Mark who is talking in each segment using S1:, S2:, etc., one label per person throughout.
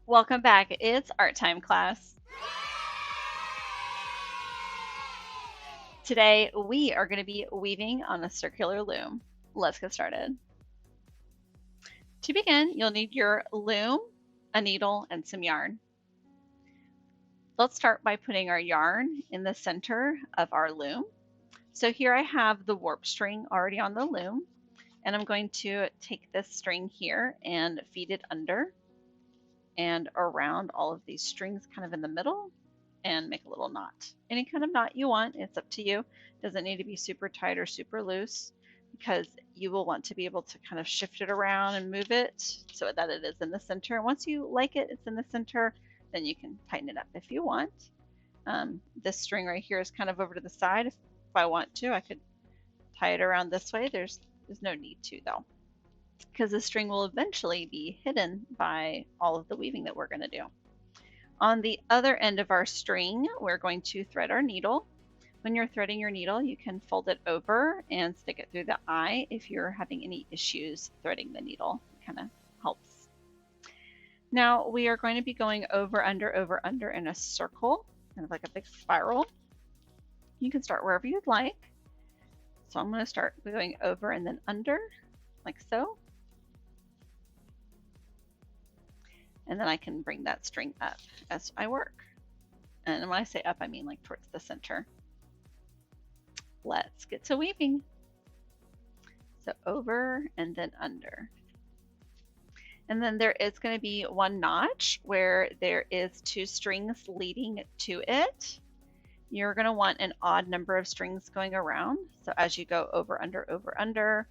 S1: Welcome back. It's art time class. Today we are going to be weaving on a circular loom. Let's get started. To begin, you'll need your loom, a needle, and some yarn. Let's start by putting our yarn in the center of our loom. So here I have the warp string already on the loom, and I'm going to take this string here and feed it under and around all of these strings kind of in the middle and make a little knot. Any kind of knot you want, it's up to you. Doesn't need to be super tight or super loose because you will want to be able to kind of shift it around and move it so that it is in the center. Once you like it, it's in the center, then you can tighten it up if you want. This string right here is kind of over to the side. If I want to, I could tie it around this way. There's no need to though, because the string will eventually be hidden by all of the weaving that we're going to do. On the other end of our string, we're going to thread our needle. When you're threading your needle, you can fold it over and stick it through the eye if you're having any issues threading the needle. It kind of helps. Now we are going to be going over, under in a circle, kind of like a big spiral. You can start wherever you'd like. So I'm going to start going over and then under, like so. And then I can bring that string up as I work. And when I say up, I mean like towards the center. Let's get to weaving. So over and then under. And then there is going to be one notch where there is 2 strings leading to it. You're going to want an odd number of strings going around. So as you go over, under,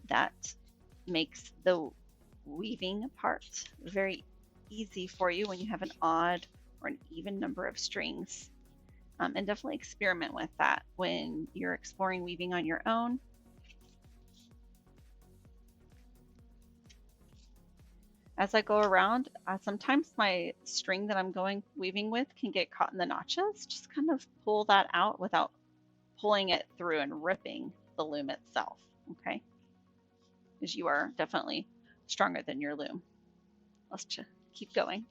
S1: that makes the weaving part very easy for you when you have an odd or an even number of strings. And definitely experiment with that when you're exploring weaving on your own. As I go around, sometimes my string that I'm weaving with can get caught in the notches. Just kind of pull that out without pulling it through and ripping the loom itself, okay? Because you are definitely stronger than your loom. Let's just keep going.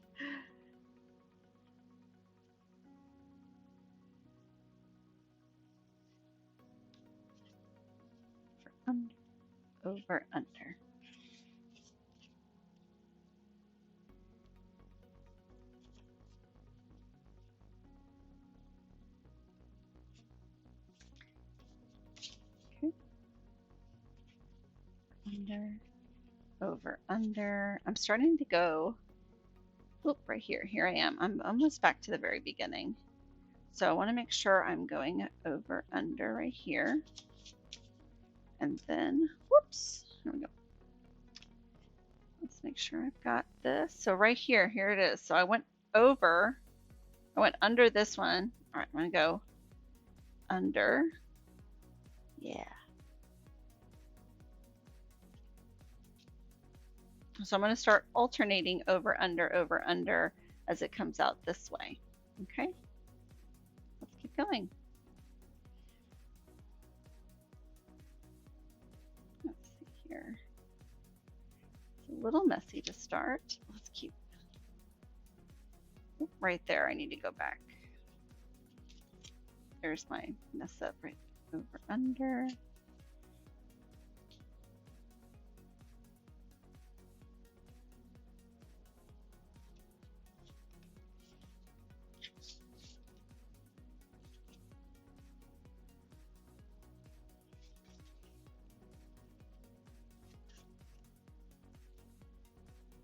S1: For under, over, under. Okay. Under, over, under. I'm starting to go, oop, right here. Here I am. I'm almost back to the very beginning. So I want to make sure I'm going over, under right here. And then, whoops, here we go. Let's make sure I've got this. So right here, here it is. So I went over, I went under this one. All right, I'm gonna go under. Yeah. So I'm gonna start alternating over, under as it comes out this way. Okay, let's keep going. Let's see here. It's a little messy to start. Let's keep right there. I need to go back. There's my mess up right over, under.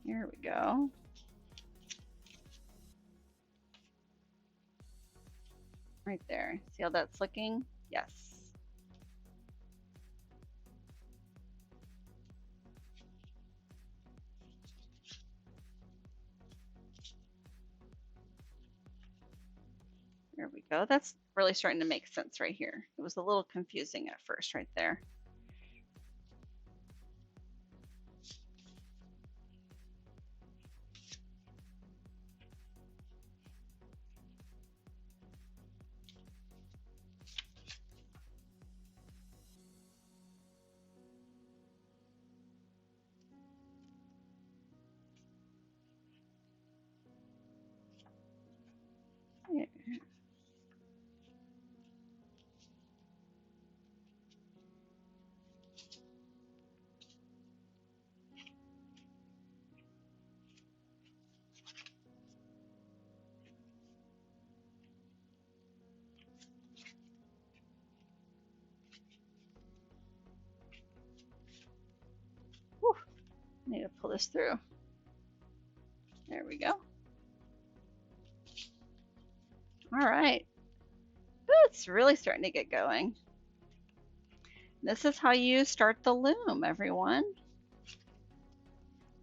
S1: Here we go. Right there. See how that's looking? Yes. There we go. That's really starting to make sense right here. It was a little confusing at first right there. need to pull this through. There we go. All right. Ooh, it's really starting to get going. This is how you start the loom, everyone.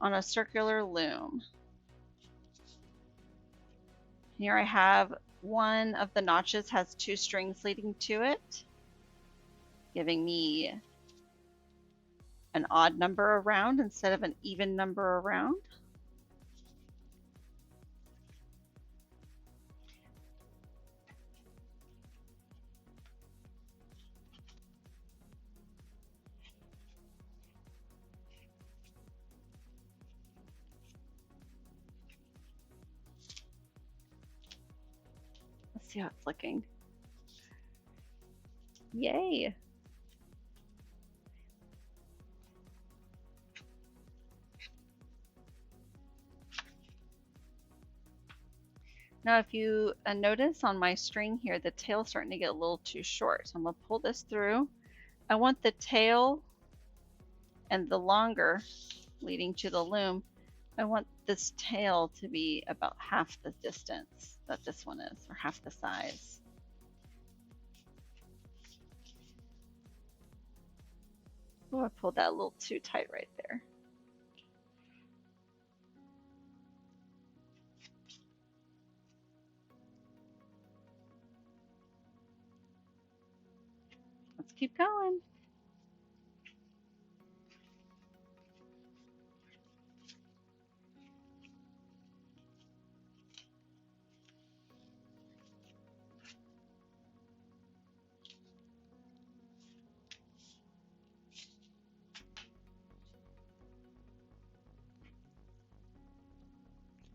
S1: On a circular loom. Here I have one of the notches has 2 strings leading to it, giving me an odd number around instead of an even number around. Let's see how it's looking. Yay! Now if you notice on my string here, the tail's starting to get a little too short. So I'm going to pull this through. I want the tail and the longer leading to the loom, I want this tail to be about half the distance that this one is, or half the size. Oh, I pulled that a little too tight right there. Let's keep going.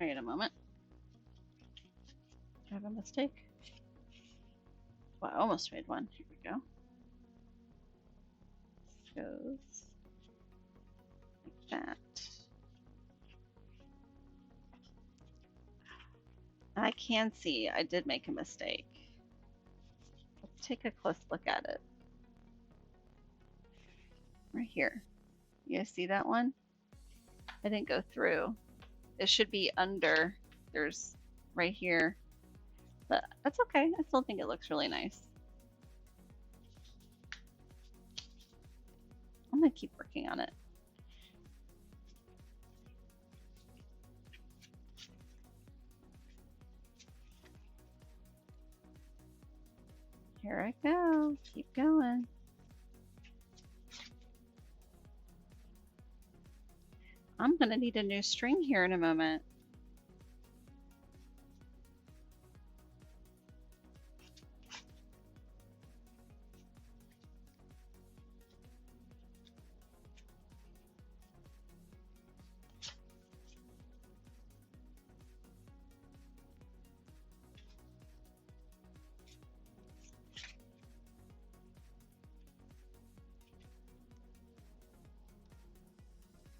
S1: Wait a moment. Did I have a mistake? Well, I almost made one. Here we go. This goes like that. I can see I did make a mistake. Let's take a close look at it. Right here. You guys see that one? I didn't go through. It should be under. There's right here. But that's okay. I still think it looks really nice. I'm going to keep working on it. Here I go. Keep going. I'm going to need a new string here in a moment.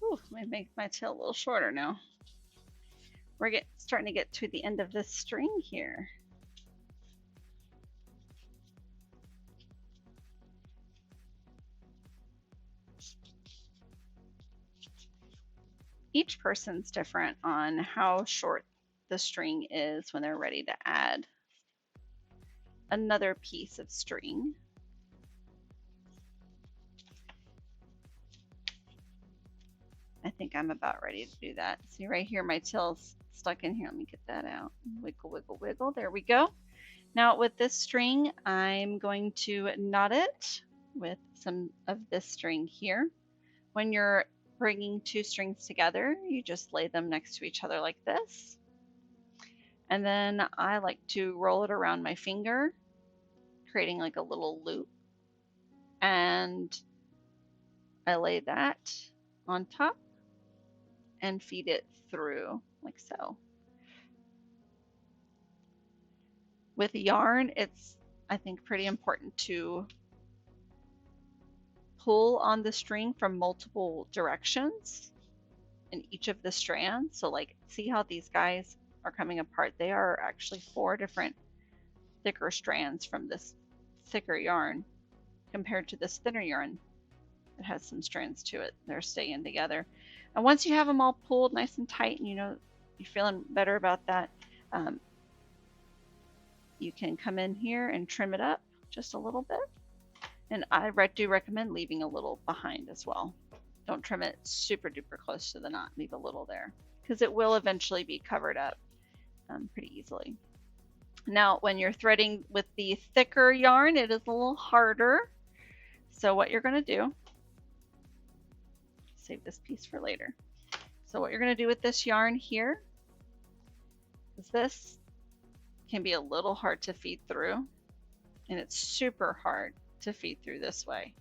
S1: Ooh, let me make my tail a little shorter now. We're starting to get to the end of this string here. Each person's different on how short the string is when they're ready to add another piece of string. I think I'm about ready to do that. See right here, my tail's stuck in here. Let me get that out. Wiggle, wiggle, wiggle. There we go. Now with this string, I'm going to knot it with some of this string here. When you're bringing 2 strings together, you just lay them next to each other like this. And then I like to roll it around my finger, creating like a little loop. And I lay that on top and feed it through like so. With yarn, it's, I think, pretty important to pull on the string from multiple directions in each of the strands. So like, see how these guys are coming apart? They are actually 4 different thicker strands from this thicker yarn compared to this thinner yarn that has some strands to it. They're staying together. And once you have them all pulled nice and tight and you know you're feeling better about that, you can come in here and trim it up just a little bit. And I do recommend leaving a little behind as well. Don't trim it super duper close to the knot. Leave a little there because it will eventually be covered up pretty easily. Now, when you're threading with the thicker yarn, it is a little harder. So what you're going to do, save this piece for later. So what you're going to do with this yarn here is this can be a little hard to feed through, and it's super hard to feed through this way.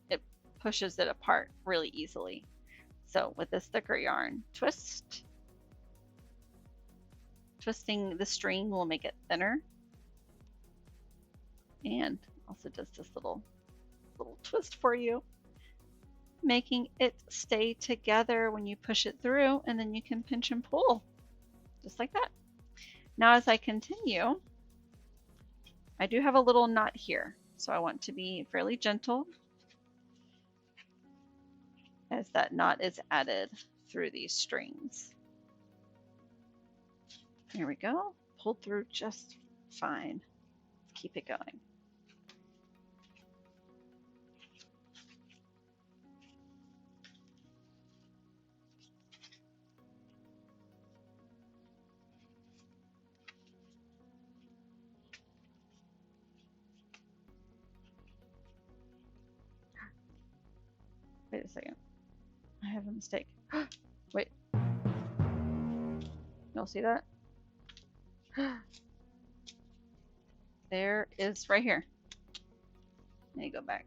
S1: It pushes it apart really easily. So with this thicker yarn, twisting the string will make it thinner, and also does this little twist for you, making it stay together when you push it through, and then you can pinch and pull just like that. Now as I continue, I do have a little knot here, so I want to be fairly gentle as that knot is added through these strings. Here we go, pulled through just fine. Let's keep it going. Wait a second. I have a mistake. Wait. You'll see that? There is right here. Let me go back.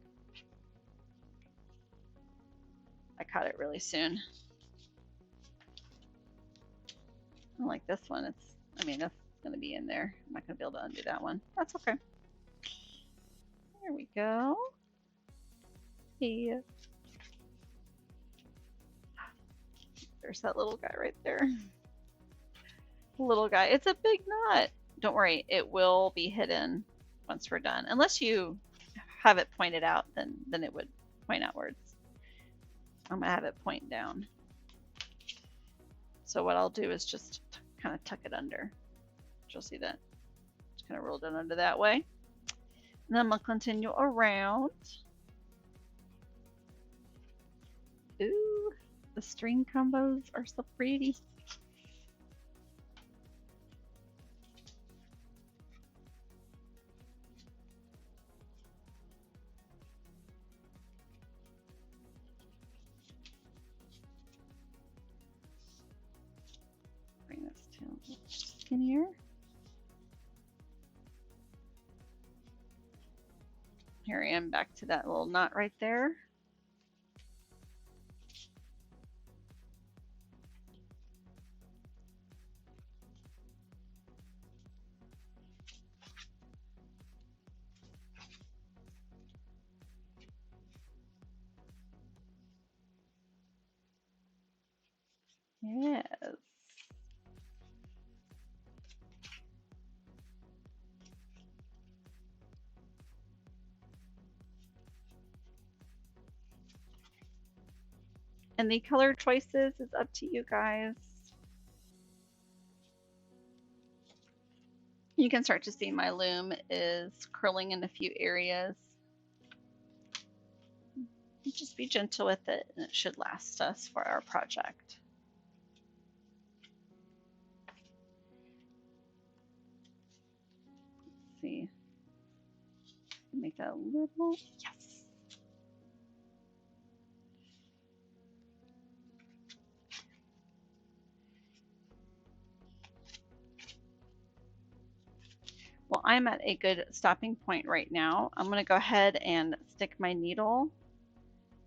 S1: I caught it really soon. Unlike this one, that's going to be in there. I'm not going to be able to undo that one. That's okay. There we go. Hey. There's that little guy right there. Little guy. It's a big knot. Don't worry, it will be hidden once we're done. Unless you have it pointed out, then it would point outwards. I'm gonna have it point down. So what I'll do is just kind of tuck it under. You'll see that. Just kind of roll it under that way. And then I'm gonna continue around. Ooh, the string combos are so pretty. Bring this to a little skinnier. Here I am back to that little knot right there. Yes. And the color choices is up to you guys. You can start to see my loom is curling in a few areas. Just be gentle with it, and it should last us for our project. Let's see. Make that a little, yes. Well, I'm at a good stopping point right now. I'm going to go ahead and stick my needle,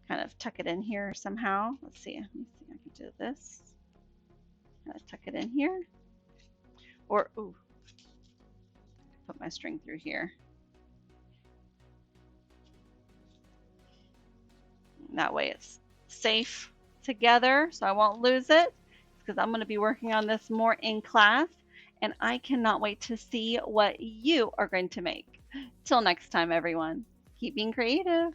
S1: kind of tuck it in here somehow. Let's see. Let me see. I can do this. Tuck it in here. Or, ooh, put my string through here. That way it's safe together, so I won't lose it, because I'm going to be working on this more in class, and I cannot wait to see what you are going to make. Till next time, everyone, keep being creative.